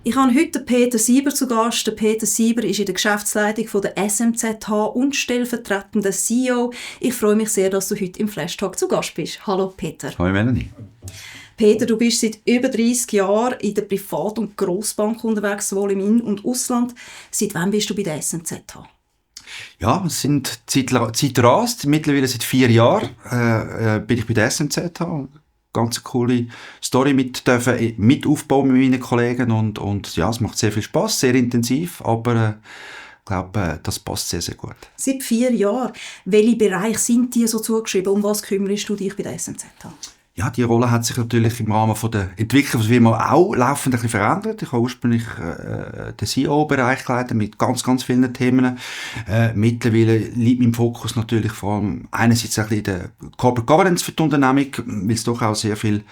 Ich habe heute Peter Sieber zu Gast. Der Peter Sieber ist in der Geschäftsleitung von der SMZH und stellvertretender CEO. Ich freue mich sehr, dass du heute im Flash Talk zu Gast bist. Hallo Peter. Hallo Melanie. Peter, du bist seit über 30 Jahren in der Privat- und Grossbank unterwegs, sowohl im In- und Ausland. Seit wann bist du bei der SMZH? Ja, es sind Zeit rast. Mittlerweile seit 4 Jahren bin ich bei der SMZH. Ganz coole Story mit aufbauen mit meinen Kollegen und ja, es macht sehr viel Spaß, sehr intensiv, aber ich glaube, das passt sehr, sehr gut. Seit 4 Jahren. Welche Bereiche sind dir so zugeschrieben? Um was kümmerst du dich bei der SMZH? Ja, die Rolle hat sich natürlich im Rahmen von der Entwicklung der Firma auch laufend ein bisschen verändert. Ich habe ursprünglich den CEO-Bereich geleitet mit ganz, ganz vielen Themen. Mittlerweile liegt mein Fokus natürlich vor allem einerseits ein bisschen in der Corporate Governance für die Unternehmung, weil es doch auch sehr viel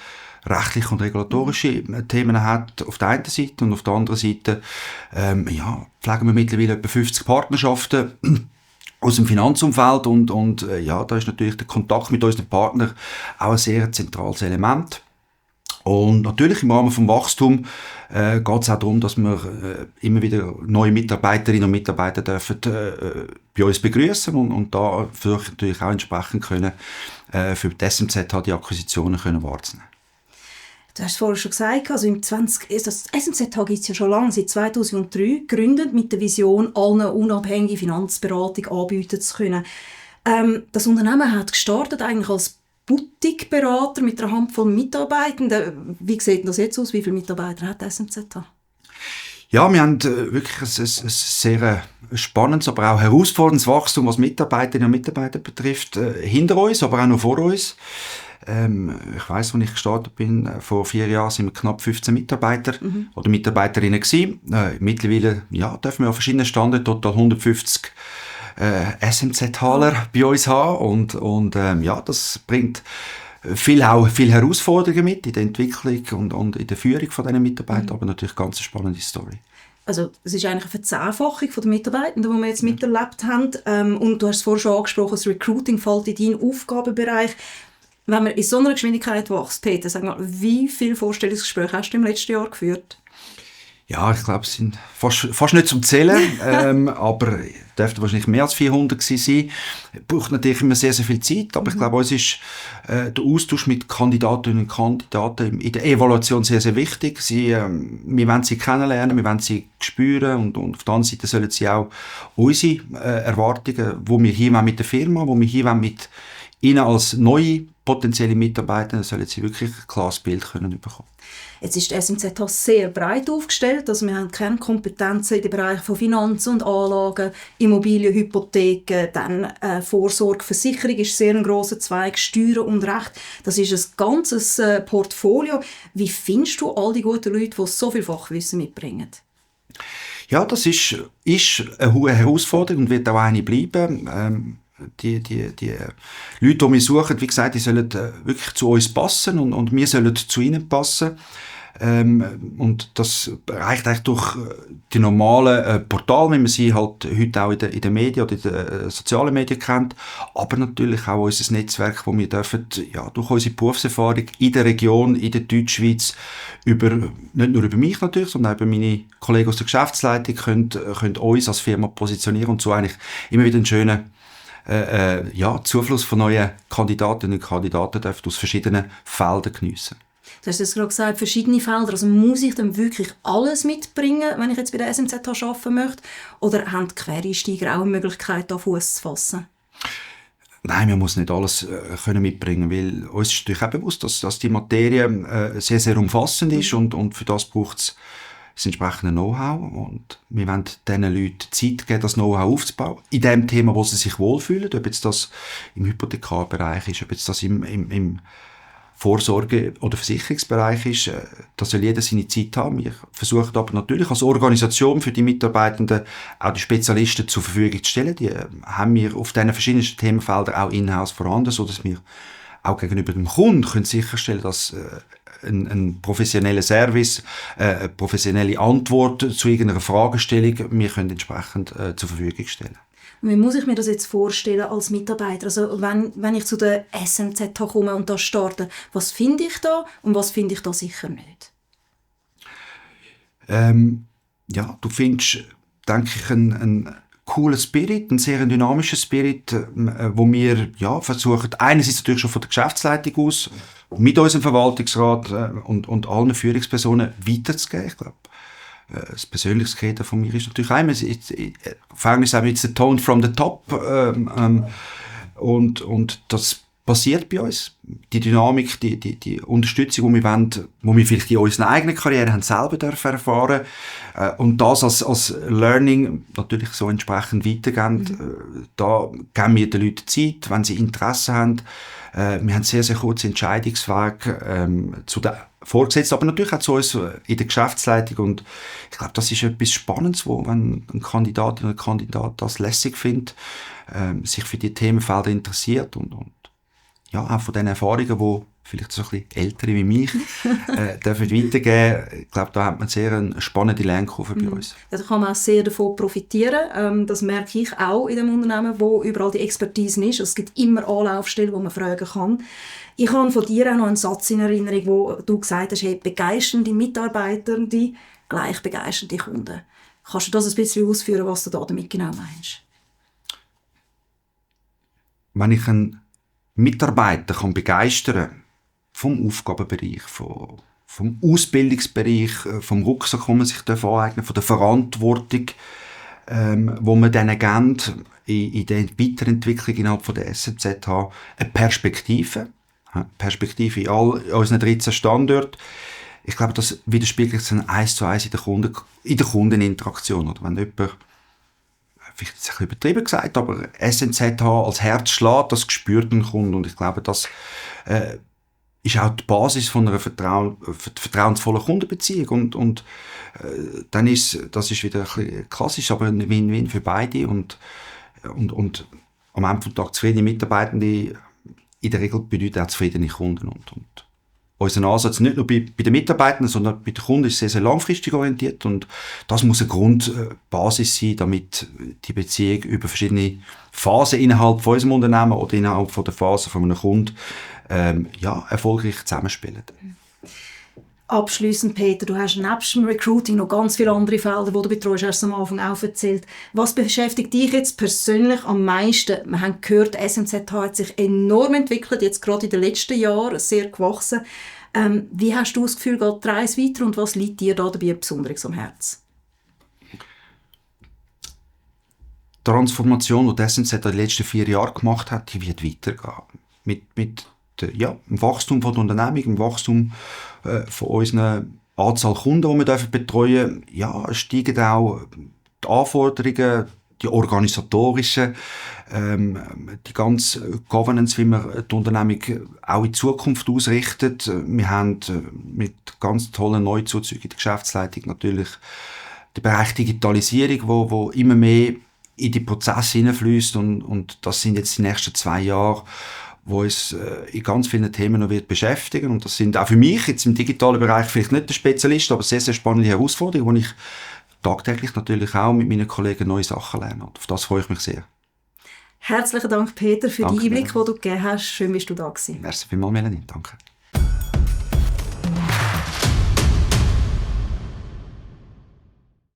rechtliche und regulatorische Themen hat auf der einen Seite und auf der anderen Seite pflegen wir mittlerweile etwa 50 Partnerschaften aus dem Finanzumfeld und da ist natürlich der Kontakt mit unseren Partnern auch ein sehr zentrales Element. Und natürlich im Rahmen des Wachstums geht es auch darum, dass wir immer wieder neue Mitarbeiterinnen und Mitarbeiter dürfen bei uns begrüßen und da versuche ich natürlich auch entsprechend können, für die SMZH die Akquisitionen können wahrzunehmen. Du hast es vorhin schon gesagt, also das SMZH gibt es ja schon lange, seit 2003, gegründet mit der Vision, allen unabhängige Finanzberatung anbieten zu können. Das Unternehmen hat gestartet eigentlich als Boutique-Berater mit einer Handvoll Mitarbeitenden. Wie sieht das jetzt aus? Wie viele Mitarbeiter hat SMZH? Ja, wir haben wirklich ein sehr spannendes, aber auch herausforderndes Wachstum, was Mitarbeiterinnen und Mitarbeiter betrifft, hinter uns, aber auch noch vor uns. Ich weiss, als ich gestartet bin, vor 4 Jahren sind wir knapp 15 Mitarbeiter oder Mitarbeiterinnen gewesen. Mittlerweile dürfen wir an verschiedenen Standorten total 150 SMZ-Haler bei uns haben und das bringt viel Herausforderungen mit in der Entwicklung und in der Führung von diesen Mitarbeitern, aber natürlich ganz eine spannende Story. Also es ist eigentlich eine Verzehnfachung der Mitarbeitenden, die wir jetzt miterlebt haben. Und du hast es vorhin schon angesprochen, das Recruiting fällt in deinen Aufgabenbereich. Wenn man in so einer Geschwindigkeit wächst, Peter, sag mal, wie viele Vorstellungsgespräche hast du im letzten Jahr geführt? Ja, ich glaube, es sind fast nicht zum Zählen, aber dürfte wahrscheinlich mehr als 400 gewesen sein. Braucht natürlich immer sehr, sehr viel Zeit, aber ich glaube, uns ist der Austausch mit Kandidatinnen und Kandidaten in der Evaluation sehr, sehr wichtig. Wir wollen sie kennenlernen, wir wollen sie spüren und auf der anderen Seite sollen sie auch unsere Erwartungen, wo wir hier mit der Firma, wo wir hier mit ihnen als neue potenzielle Mitarbeiter, sollen sie wirklich ein klares Bild können bekommen. Jetzt ist die SMZH sehr breit aufgestellt. Also wir haben Kernkompetenzen in den Bereichen von Finanzen und Anlagen, Immobilien, Hypotheken, dann Vorsorge, Versicherung ist sehr ein grosser Zweig, Steuern und Recht. Das ist ein ganzes Portfolio. Wie findest du all die guten Leute, die so viel Fachwissen mitbringen? Ja, das ist eine hohe Herausforderung und wird auch eine bleiben. Die Leute, die wir suchen, wie gesagt, die sollen wirklich zu uns passen und wir sollen zu ihnen passen. Und das erreicht eigentlich durch die normalen Portale, wie man sie halt heute auch in den Medien oder in den sozialen Medien kennt, aber natürlich auch unser Netzwerk, wo wir dürfen, durch unsere Berufserfahrung in der Region, in der Deutschschweiz, nicht nur über mich natürlich, sondern auch über meine Kollegen aus der Geschäftsleitung, können uns als Firma positionieren und so eigentlich immer wieder einen schönen Zufluss von neuen Kandidatinnen und Kandidaten dürfen aus verschiedenen Feldern geniessen. Du hast es gerade gesagt, verschiedene Felder. Also muss ich dann wirklich alles mitbringen, wenn ich jetzt bei der SMZH arbeiten möchte? Oder haben die Quereinsteiger auch eine Möglichkeit, da Fuß zu fassen? Nein, man muss nicht alles können mitbringen, weil uns ist natürlich auch bewusst, dass die Materie sehr, sehr umfassend ist und für das braucht es das entsprechende Know-how und wir wollen diesen Leuten Zeit geben, das Know-how aufzubauen. In dem Thema, wo sie sich wohlfühlen, ob jetzt das im Hypothekarbereich ist, ob jetzt das im Vorsorge- oder Versicherungsbereich ist, da soll jeder seine Zeit haben. Wir versuchen aber natürlich als Organisation für die Mitarbeitenden auch die Spezialisten zur Verfügung zu stellen. Die haben wir auf diesen verschiedenen Themenfeldern auch in-house vorhanden, sodass wir auch gegenüber dem Kunden können sicherstellen, dass ein professioneller Service, eine professionelle Antwort zu irgendeiner Fragestellung wir können entsprechend zur Verfügung stellen. Wie muss ich mir das jetzt vorstellen als Mitarbeiter? Also wenn ich zu der SMZH komme und da starte, was finde ich da und was finde ich da sicher nicht? Ja, du findest, denke ich, einen coolen Spirit, einen sehr dynamischen Spirit, wo wir versuchen, einerseits natürlich schon von der Geschäftsleitung aus, mit unserem Verwaltungsrat und allen Führungspersonen weiterzugeben. Ich glaube, das persönliche Credo von mir ist natürlich einmal, auf Englisch sagen wir jetzt the tone from the top, und das passiert bei uns. Die Dynamik, die Unterstützung, die wir wollen, wo wir vielleicht in unserer eigenen Karriere haben selber dürfen erfahren, und das als Learning natürlich so entsprechend weitergeben. Da geben wir den Leuten Zeit, wenn sie Interesse haben. Wir haben sehr, sehr kurze Entscheidungswege zu den Vorgesetzten, aber natürlich auch zu uns in der Geschäftsleitung. Und ich glaube, das ist etwas Spannendes, wo, wenn ein Kandidatin oder ein Kandidat das lässig findet, sich für die Themenfelder interessiert und ja, auch von den Erfahrungen, die vielleicht so ein bisschen Ältere wie mich dürfen weitergeben. Ich glaube, da hat man sehr eine spannende Lernkurve bei uns. Ja, da kann man auch sehr davon profitieren. Das merke ich auch in dem Unternehmen, wo überall die Expertise ist. Es gibt immer Anlaufstellen, wo man fragen kann. Ich habe von dir auch noch einen Satz in Erinnerung, wo du gesagt hast, hey, begeisternde Mitarbeiter, die gleich begeisternde Kunden. Kannst du das ein bisschen ausführen, was du da damit genau meinst? Wenn ich einen Mitarbeiter kann begeistern vom Aufgabenbereich, vom Ausbildungsbereich, vom Rucksack, den man sich aneignen darf, von der Verantwortung, wo man denen gibt, in der Weiterentwicklung innerhalb von der SNZH, eine Perspektive in all unseren 13 Standorten. Ich glaube, das widerspiegelt sich 1:1 in der Kundeninteraktion. Oder wenn jemand, vielleicht ist es ein bisschen übertrieben gesagt, aber SNZH als Herz schlägt, das spürt ein Kunde. Und ich glaube, das ist auch die Basis von einer vertrauensvollen Kundenbeziehung. Und dann das ist wieder ein bisschen klassisch, aber ein Win-Win für beide. Und am Ende des Tages zufriedene Mitarbeitende in der Regel bedeuten auch zufriedene Kunden. Und unser Ansatz nicht nur bei den Mitarbeitern, sondern bei den Kunden ist sehr, sehr langfristig orientiert. Und das muss eine Grundbasis sein, damit die Beziehung über verschiedene Phasen innerhalb von unserem Unternehmen oder innerhalb von der Phase von einem Kunden erfolgreich zusammenspielen. Abschliessend, Peter, du hast nebst dem Recruiting noch ganz viele andere Felder, die du betreust, hast du am Anfang auch erzählt. Was beschäftigt dich jetzt persönlich am meisten? Wir haben gehört, SNZH hat sich enorm entwickelt, jetzt gerade in den letzten Jahren sehr gewachsen. Wie hast du das Gefühl, geht die Reise weiter und was liegt dir da dabei besonders am Herzen? Die Transformation, die die SNZ in den letzten 4 Jahren gemacht hat, die wird weitergehen. Mit dem Wachstum von der Unternehmung, dem Wachstum von unseren Anzahl Kunden, die wir betreuen dürfen, steigen auch die Anforderungen, die organisatorischen, die ganze Governance, wie man die Unternehmung auch in Zukunft ausrichtet. Wir haben mit ganz tollen Neuzuzügen in der Geschäftsleitung natürlich den Bereich Digitalisierung, wo immer mehr in die Prozesse hineinfließt und das sind jetzt die nächsten 2 Jahre, wo uns in ganz vielen Themen noch wird beschäftigen. Und das sind auch für mich jetzt im digitalen Bereich vielleicht nicht der Spezialist, aber sehr, sehr spannende Herausforderungen, wo ich tagtäglich natürlich auch mit meinen Kollegen neue Sachen lerne. Und auf das freue ich mich sehr. Herzlichen Dank, Peter, für die Einblick, die du gegeben hast. Schön, bist du da gewesen. Merci vielmals, Melanie. Danke.